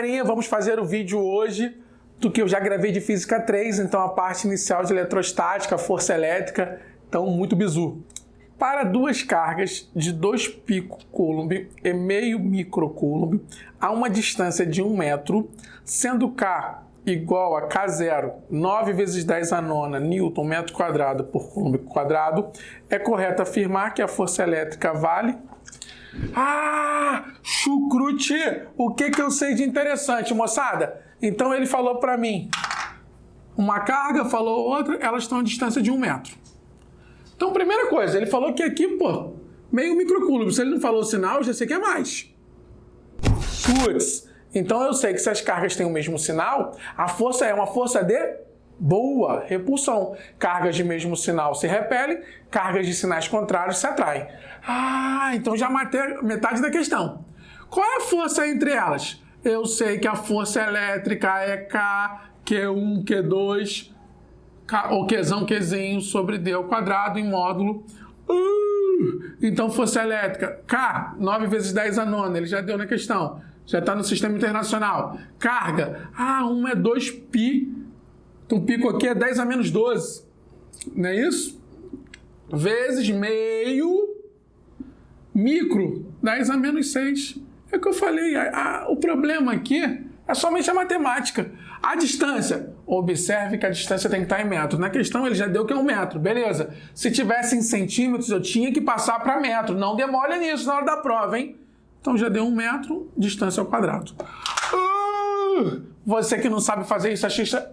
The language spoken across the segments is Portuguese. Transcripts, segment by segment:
galerinha, vamos fazer o vídeo hoje do que eu já gravei de Física 3, então a parte inicial de eletrostática, força elétrica, então muito bizu. Para duas cargas de 2 picocoulomb e meio microcoulomb a uma distância de 1 metro, sendo K igual a K0, 9 vezes 10 a nona Newton metro quadrado por coulomb quadrado, é correto afirmar que a força elétrica vale... Chucrute! O que eu sei de interessante, moçada? Então ele falou para mim uma carga, falou outra, elas estão a distância de 1 metro. Então, primeira coisa, ele falou que aqui, pô, meio microcoulomb. Se ele não falou o sinal, eu já sei que é mais. Putz! Então eu sei que se as cargas têm o mesmo sinal, a força é uma força de boa repulsão. Cargas de mesmo sinal se repelem, cargas de sinais contrários se atraem. Então já matei metade da questão. Qual é a força entre elas? Eu sei que a força elétrica é K, Q1, Q2, ou Qzão, Qzinho sobre D ao quadrado em módulo. Então força elétrica, K, 9 vezes 10 a nona, ele já deu na questão. Já está no sistema internacional. Carga, 1 é 2π. Então, pico aqui é 10 a menos 12. Não é isso? Vezes meio micro, 10 a menos 6. É o que eu falei. O problema aqui é somente a matemática. A distância. Observe que a distância tem que estar em metro. Na questão ele já deu que é 1 metro. Beleza. Se tivesse em centímetros, eu tinha que passar para metro. Não demole nisso na hora da prova, hein? Então já deu 1 metro, distância ao quadrado. Você que não sabe fazer isso,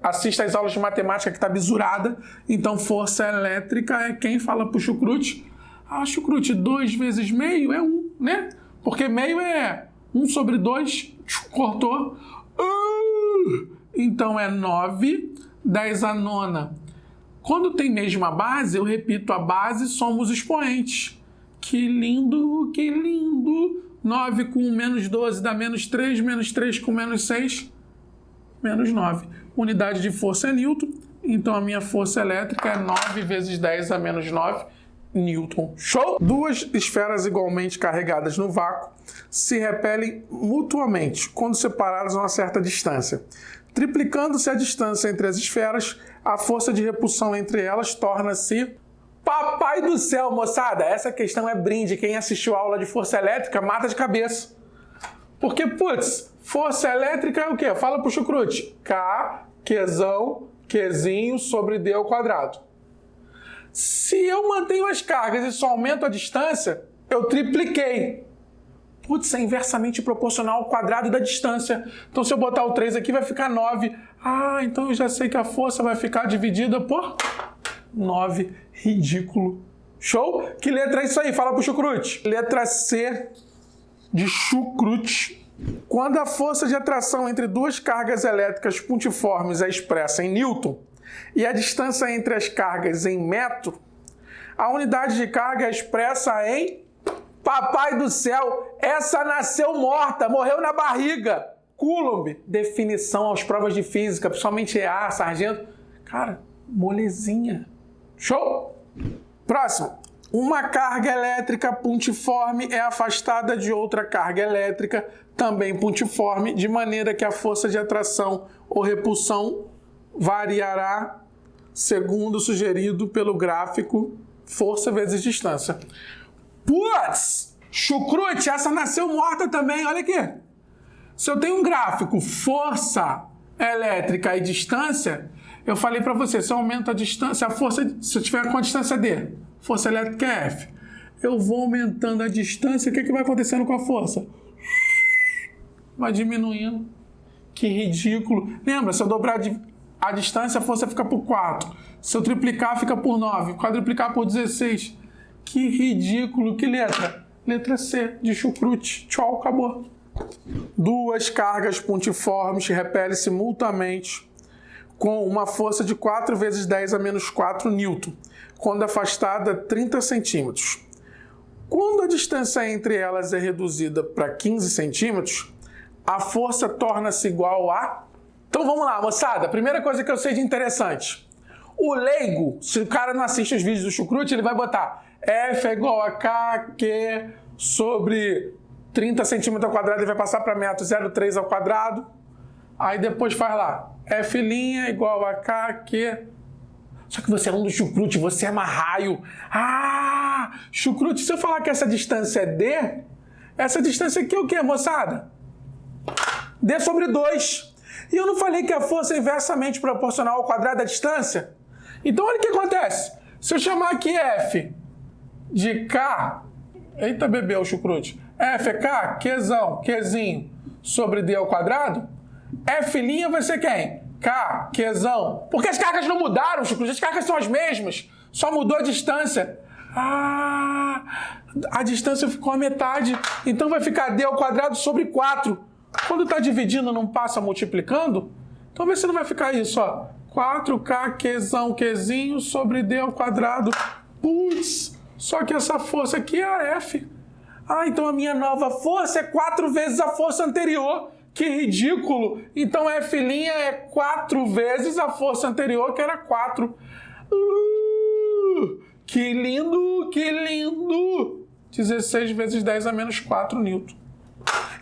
assista às aulas de matemática que está bisurada. Então, força elétrica é quem fala pro chucrute. Chucrute, 2 vezes meio é 1, né? Porque meio é 1 sobre 2, cortou. Então, é 9, 10 a nona. Quando tem mesma base, eu repito a base, somos expoentes. Que lindo, que lindo. 9 com menos 12 dá menos 3, menos 3 com menos 6, menos 9. Unidade de força é Newton, então a minha força elétrica é 9 vezes 10 a menos 9 Newton. Show? Duas esferas igualmente carregadas no vácuo se repelem mutuamente quando separadas a uma certa distância. Triplicando-se a distância entre as esferas, a força de repulsão entre elas torna-se... Papai do céu, moçada! Essa questão é brinde. Quem assistiu a aula de força elétrica mata de cabeça. Porque, putz, força elétrica é o quê? Fala pro chucrute. K, Qzão, Qzinho sobre D ao quadrado. Se eu mantenho as cargas e só aumento a distância, eu tripliquei. Putz, é inversamente proporcional ao quadrado da distância. Então, se eu botar o 3 aqui, vai ficar 9. Então eu já sei que a força vai ficar dividida por 9. Ridículo. Show? Que letra é isso aí? Fala pro chucrute. Letra C de chucrute. Quando a força de atração entre duas cargas elétricas pontiformes é expressa em Newton e a distância entre as cargas em metro, a unidade de carga é expressa em... Papai do céu, essa nasceu morta, morreu na barriga. Coulomb. Definição às provas de física, principalmente EA, sargento. Cara, molezinha. Show? Próximo. Uma carga elétrica pontiforme é afastada de outra carga elétrica também pontiforme, de maneira que a força de atração ou repulsão variará segundo sugerido pelo gráfico força vezes distância. Putz! Chucrute, essa nasceu morta também, olha aqui. Se eu tenho um gráfico força elétrica e distância, eu falei para você, se eu aumento a distância, a força, se eu tiver com a distância D, força elétrica é F, eu vou aumentando a distância, o que vai acontecendo com a força? Vai diminuindo. Que ridículo. Lembra, se eu dobrar a distância, a força fica por 4. Se eu triplicar, fica por 9. Quadruplicar por 16. Que ridículo. Que letra? Letra C, de chucrute. Tchau, acabou. Duas cargas pontiformes repelem simultaneamente com uma força de 4 vezes 10 a menos 4 Newton, quando afastada 30 centímetros. Quando a distância entre elas é reduzida para 15 centímetros, a força torna-se igual a... Então vamos lá, moçada. Primeira coisa que eu sei de interessante. O leigo, se o cara não assiste os vídeos do chucrute, ele vai botar F é igual a KQ sobre 30 centímetros ao quadrado e vai passar para metro, 0,3 ao quadrado. Aí depois faz lá, F' igual a K, Q. Só que você é um do chucrute, você é marraio. Ah, chucrute, se eu falar que essa distância é D, essa distância aqui é o quê, moçada? D sobre 2. E eu não falei que a força é inversamente proporcional ao quadrado da distância? Então olha o que acontece. Se eu chamar aqui F de K, eita bebê, o chucrute, F é K, Qzão, Qzinho, sobre D ao quadrado, F' vai ser quem? K, Qzão. Porque as cargas não mudaram, chucrute, as cargas são as mesmas, só mudou a distância. Ah, a distância ficou a metade, então vai ficar D ao quadrado sobre 4. Quando está dividindo, não passa multiplicando? Então vê se não vai ficar isso, ó. 4K, Qzão, Qzinho, sobre D ao quadrado. Putz, só que essa força aqui é a F. Ah, então a minha nova força é 4 vezes a força anterior. Que ridículo! Então F' é 4 vezes a força anterior, que era 4. Que lindo, que lindo! 16 vezes 10 a menos 4 newton.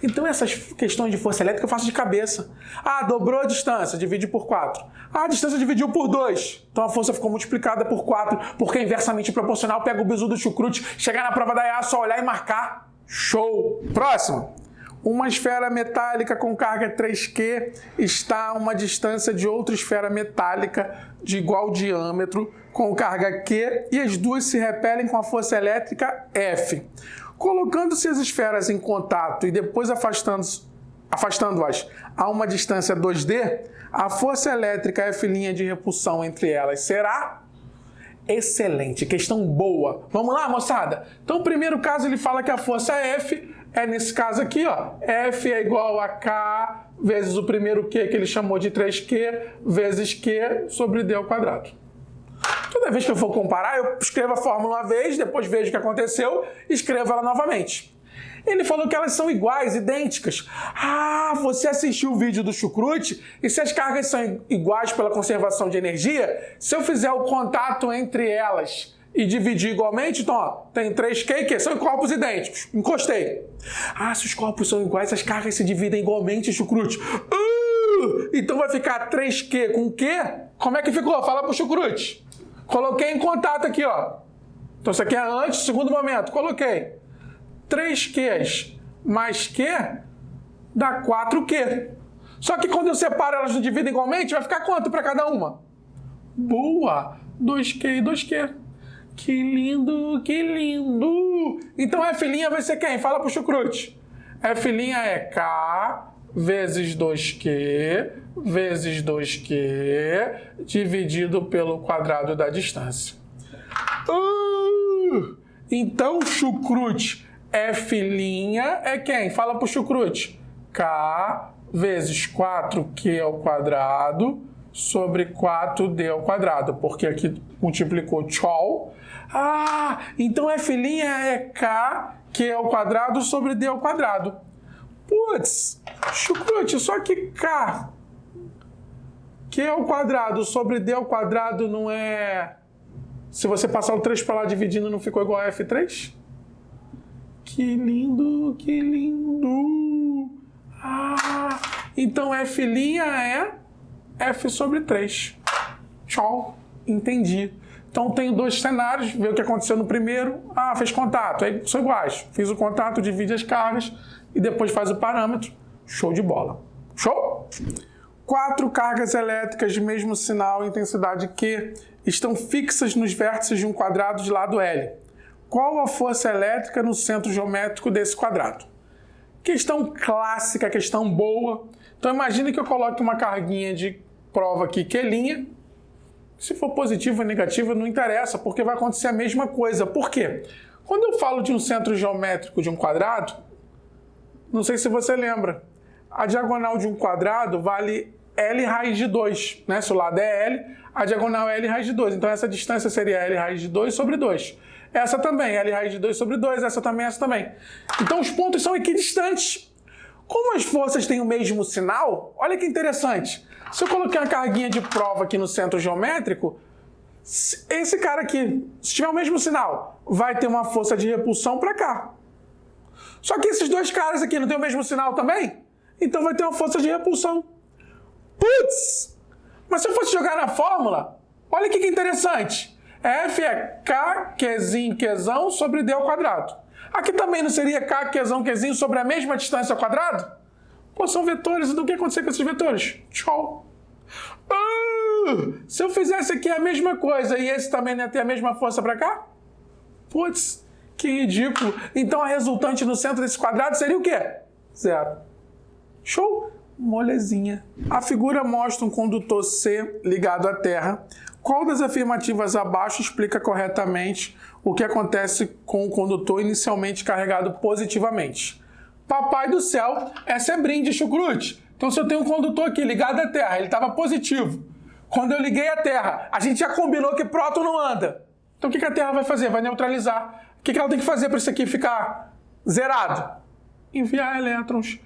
Então essas questões de força elétrica eu faço de cabeça. Ah, dobrou a distância, divide por 4. Ah, a distância dividiu por 2. Então a força ficou multiplicada por 4, porque é inversamente proporcional. Pega o bizu do chucrute, chegar na prova da EA, só olhar e marcar. Show! Próximo. Uma esfera metálica com carga 3Q está a uma distância de outra esfera metálica de igual diâmetro com carga Q e as duas se repelem com a força elétrica F. Colocando-se as esferas em contato e depois afastando-as a uma distância 2D, a força elétrica F' de repulsão entre elas será... Excelente, questão boa. Vamos lá, moçada? Então, o primeiro caso, ele fala que a força F é nesse caso aqui, ó. F é igual a K vezes o primeiro Q, que ele chamou de 3Q, vezes Q sobre D ao quadrado. Toda vez que eu for comparar, eu escrevo a fórmula uma vez, depois vejo o que aconteceu e escrevo ela novamente. Ele falou que elas são iguais, idênticas. Ah, você assistiu o vídeo do chucrute e se as cargas são iguais pela conservação de energia, se eu fizer o contato entre elas e dividir igualmente, então, ó, tem 3Q e Q, são corpos idênticos. Encostei. Ah, se os corpos são iguais, as cargas se dividem igualmente, chucrute. Então vai ficar 3Q com Q? Como é que ficou? Fala pro chucrute. Coloquei em contato aqui, ó. Então isso aqui é antes, segundo momento. Coloquei. 3Qs mais Q dá 4Q. Só que quando eu separo elas não dividem igualmente, vai ficar quanto para cada uma? Boa! 2Q e 2Q. Que lindo, que lindo! Então F' vai ser quem? Fala pro chucrute. F' é K vezes 2Q vezes 2Q dividido pelo quadrado da distância. Então, chucrute, F' é quem? Fala pro chucrute. K vezes 4Q ao quadrado sobre 4D ao quadrado, porque aqui multiplicou tchau. Ah, então F' é K, Q ao quadrado sobre D ao quadrado. Putz, chucrute, só que K, Q ao quadrado sobre D ao quadrado não é... Se você passar o 3 para lá dividindo, não ficou igual a F3? Que lindo, que lindo! Ah, então F' é F sobre 3. Tchau, entendi. Então tenho dois cenários, vê o que aconteceu no primeiro. Ah, fez contato, aí são iguais. Fiz o contato, divide as cargas e depois faz o parâmetro. Show de bola. Show? 4 cargas elétricas de mesmo sinal e intensidade Q estão fixas nos vértices de um quadrado de lado L. Qual a força elétrica no centro geométrico desse quadrado? Questão clássica, questão boa. Então imagine que eu coloque uma carguinha de prova aqui, Q'. Se for positiva ou negativa, não interessa, porque vai acontecer a mesma coisa. Por quê? Quando eu falo de um centro geométrico de um quadrado, não sei se você lembra, a diagonal de um quadrado vale L raiz de 2, né? Se o lado é L, a diagonal é L raiz de 2. Então essa distância seria L raiz de 2 sobre 2. Essa também, L raiz de 2 sobre 2, essa também, essa também. Então os pontos são equidistantes. Como as forças têm o mesmo sinal, olha que interessante. Se eu coloquei uma carguinha de prova aqui no centro geométrico, esse cara aqui, se tiver o mesmo sinal, vai ter uma força de repulsão para cá. Só que esses dois caras aqui não tem o mesmo sinal também? Então vai ter uma força de repulsão. Putz! Mas se eu fosse jogar na fórmula, olha que interessante. F é K, Qzinho, Qzão sobre D ao quadrado. Aqui também não seria K, Qzão, Qzinho sobre a mesma distância ao quadrado? Pô, são vetores, então o que aconteceu com esses vetores? Tchau. Se eu fizesse aqui a mesma coisa e esse também não ia ter a mesma força para cá? Putz, que ridículo. Então a resultante no centro desse quadrado seria o quê? Zero. Show? Molezinha. A figura mostra um condutor C ligado à Terra. Qual das afirmativas abaixo explica corretamente o que acontece com o condutor inicialmente carregado positivamente? Papai do céu, essa é brinde, chucrute. Então se eu tenho um condutor aqui ligado à Terra, ele estava positivo. Quando eu liguei à Terra, a gente já combinou que próton não anda. Então o que a Terra vai fazer? Vai neutralizar. O que ela tem que fazer para isso aqui ficar zerado? Enviar elétrons.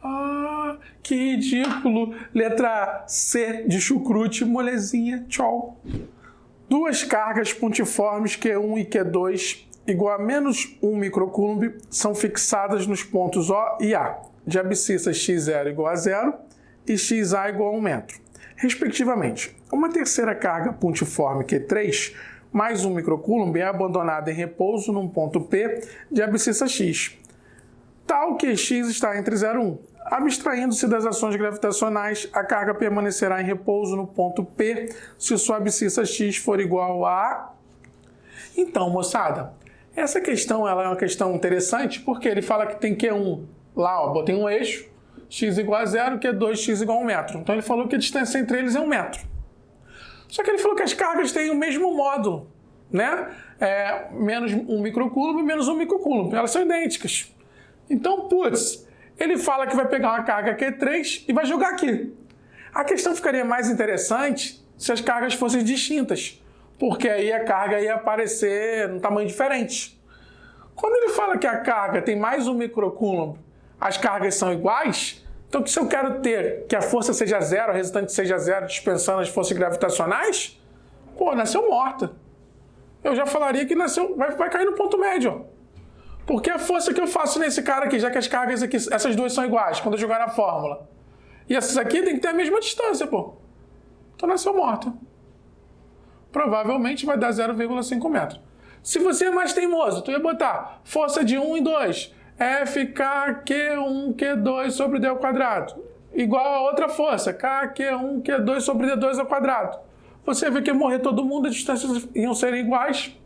Ah, que ridículo. Letra C de chucrute, molezinha, tchau. Duas cargas pontiformes Q1 e Q2 igual a menos 1 microcoulomb são fixadas nos pontos O e A, de abscissa x0 igual a 0 e xa igual a 1 metro, respectivamente. Uma terceira carga pontiforme Q3 mais 1 microcoulomb é abandonada em repouso num ponto P de abscissa x, tal que x está entre 0 e 1. Abstraindo-se das ações gravitacionais, a carga permanecerá em repouso no ponto P se sua abscissa x for igual a... Então, moçada, essa questão ela é uma questão interessante porque ele fala que tem Q1 lá, ó, botei um eixo, x igual a 0, Q2, x igual a 1 metro. Então ele falou que a distância entre eles é 1 metro. Só que ele falou que as cargas têm o mesmo módulo, né? Menos 1 microcoulomb e menos 1 microcoulomb. Elas são idênticas. Então, putz, ele fala que vai pegar uma carga Q3 e vai jogar aqui. A questão ficaria mais interessante se as cargas fossem distintas, porque aí a carga ia aparecer num tamanho diferente. Quando ele fala que a carga tem mais 1 microcoulomb, as cargas são iguais, então se eu quero ter que a força seja zero, a resultante seja zero, dispensando as forças gravitacionais, pô, nasceu morta. Eu já falaria que nasceu, vai cair no ponto médio, ó. Porque a força que eu faço nesse cara aqui, já que as cargas aqui, essas duas são iguais, quando eu jogar na fórmula. E essas aqui tem que ter a mesma distância, pô. Então nasceu morta. Provavelmente vai dar 0,5 metro. Se você é mais teimoso, tu ia botar força de 1 e 2. FKQ1, Q2 sobre D ao quadrado. Igual a outra força, KQ1, Q2 sobre D2 ao quadrado. Você vê que ia morrer todo mundo, as distâncias iam ser iguais.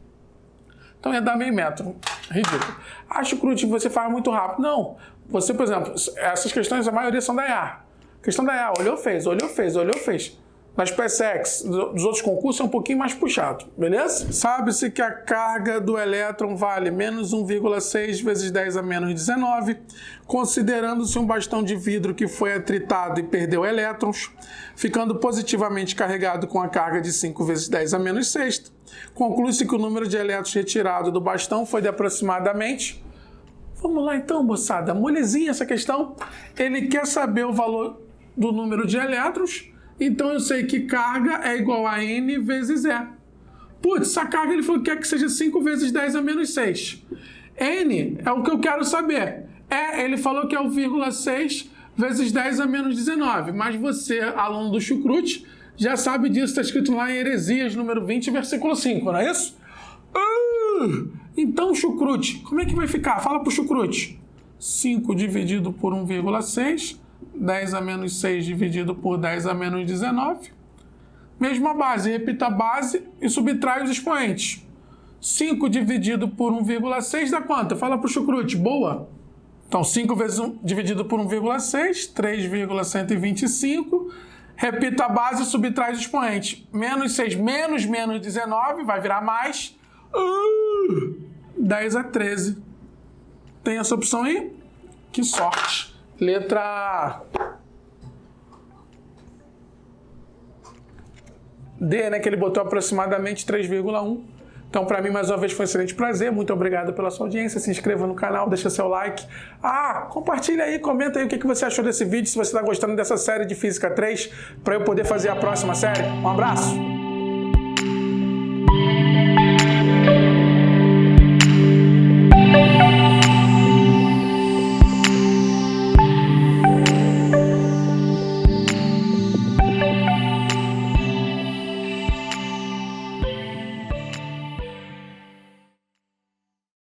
Então ia dar meio metro. Ridículo. Acho que você faz muito rápido. Não. Você, por exemplo, essas questões, a maioria são da EA. Questão da EA, olhou, fez, olhou, fez, olhou, fez. Nas PSEX, dos outros concursos, é um pouquinho mais puxado, beleza? Sabe-se que a carga do elétron vale menos 1,6 vezes 10 a menos 19, considerando-se um bastão de vidro que foi atritado e perdeu elétrons, ficando positivamente carregado com a carga de 5 vezes 10 a menos 6. Conclui-se que o número de elétrons retirado do bastão foi de aproximadamente... Vamos lá então, moçada, molezinha essa questão. Ele quer saber o valor do número de elétrons, então eu sei que carga é igual a N vezes E. Putz, essa carga ele falou que quer que seja 5 vezes 10 a menos 6. N é o que eu quero saber. Ele falou que é o 0,6 vezes 10 a menos 19. Mas você, aluno do chucrute, já sabe disso. Está escrito lá em Heresias, número 20, versículo 5, não é isso? Então, chucrute, como é que vai ficar? Fala pro chucrute. 5 dividido por 1,6... 10 a menos 6 dividido por 10 a menos 19. Mesma base, repita a base e subtrai os expoentes. 5 dividido por 1,6 dá quanto? Fala para o chucrute, boa. Então 5 vezes 1 dividido por 1,6, 3,125. Repita a base e subtrai os expoentes. Menos 6 menos 19 vai virar mais. 10 a 13. Tem essa opção aí? Que sorte. Letra D, né? Que ele botou aproximadamente 3,1. Então, para mim, mais uma vez, foi um excelente prazer. Muito obrigado pela sua audiência. Se inscreva no canal, deixa seu like. Compartilha aí, comenta aí o que você achou desse vídeo. Se você está gostando dessa série de Física 3, para eu poder fazer a próxima série. Um abraço!